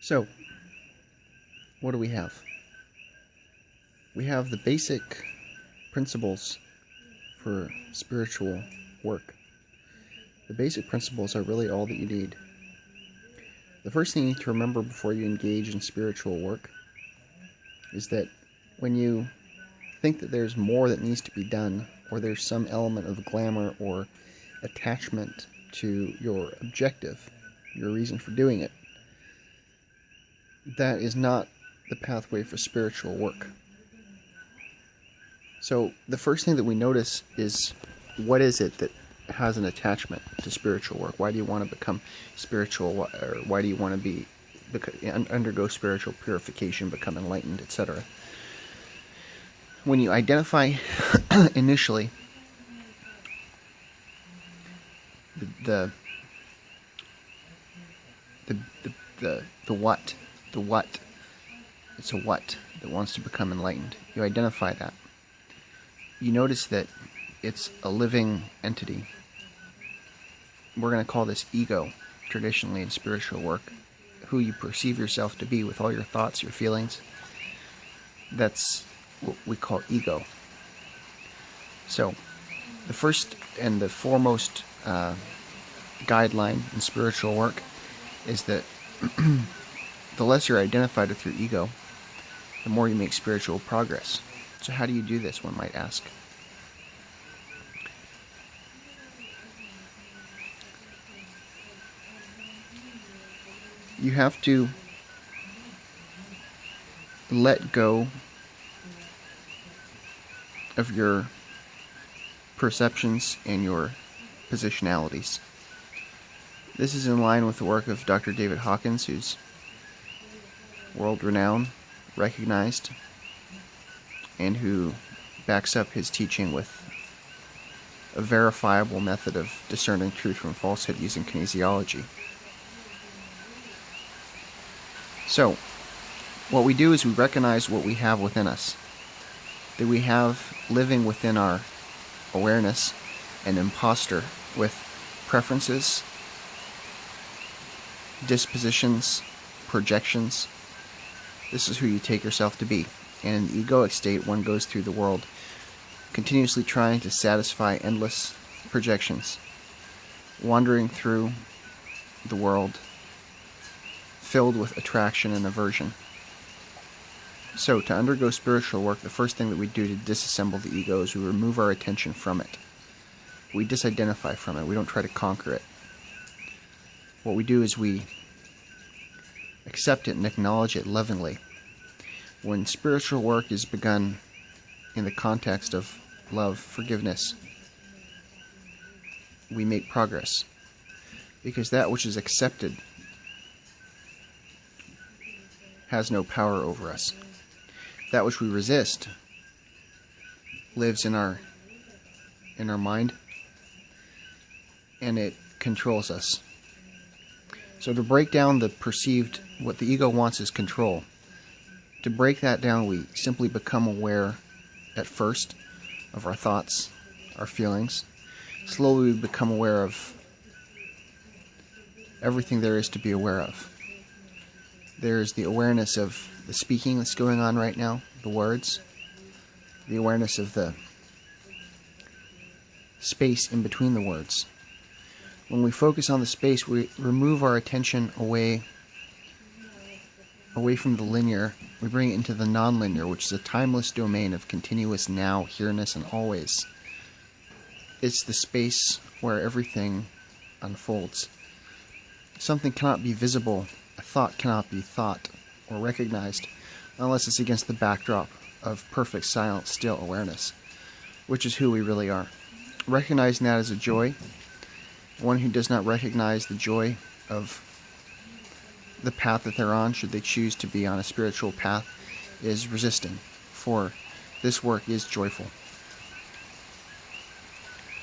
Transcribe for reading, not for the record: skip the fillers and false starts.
So, what do we have? We have the basic principles for spiritual work. The basic principles are really all that you need. The first thing you need to remember before you engage in spiritual work is that when you think that there's more that needs to be done, or there's some element of glamour or attachment to your objective, your reason for doing it, that is not the pathway for spiritual work. So the first thing that we notice is, what is it that has an attachment to spiritual work? Why do you want to become spiritual, or why do you want to undergo spiritual purification, become enlightened, etc.? When you identify initially the what, it's a what that wants to become enlightened. You identify that. You notice that it's a living entity. We're going to call this ego, traditionally in spiritual work, who you perceive yourself to be with all your thoughts, your feelings. That's what we call ego. So, the first and the foremost guideline in spiritual work is that the less you're identified with your ego, the more you make spiritual progress. So how do you do this, one might ask? You have to let go of your perceptions and your positionalities. This is in line with the work of Dr. David Hawkins, who's world-renowned, recognized, and who backs up his teaching with a verifiable method of discerning truth from falsehood using kinesiology. So, what we do is we recognize what we have within us. That we have living within our awareness an imposter with preferences, dispositions, projections. This is who you take yourself to be. And in the egoic state, one goes through the world continuously trying to satisfy endless projections, wandering through the world filled with attraction and aversion. So, to undergo spiritual work, the first thing that we do to disassemble the ego is we remove our attention from it. We disidentify from it. We don't try to conquer it. What we do is we accept it and acknowledge it lovingly. When spiritual work is begun in the context of love, forgiveness, we make progress. Because that which is accepted has no power over us. That which we resist lives in our mind, and it controls us. So to break down the perceived, what the ego wants is control. To break that down, we simply become aware at first of our thoughts, our feelings. Slowly we become aware of everything there is to be aware of. There's the awareness of the speaking that's going on right now, the words, the awareness of the space in between the words. When we focus on the space, we remove our attention away from the linear. We bring it into the non-linear, which is a timeless domain of continuous now, here-ness, and always. It's the space where everything unfolds. Something cannot be visible, a thought cannot be thought or recognized unless it's against the backdrop of perfect, silent, still awareness, which is who we really are. Recognizing that as a joy. One who does not recognize the joy of the path that they're on, should they choose to be on a spiritual path, is resisting, for this work is joyful.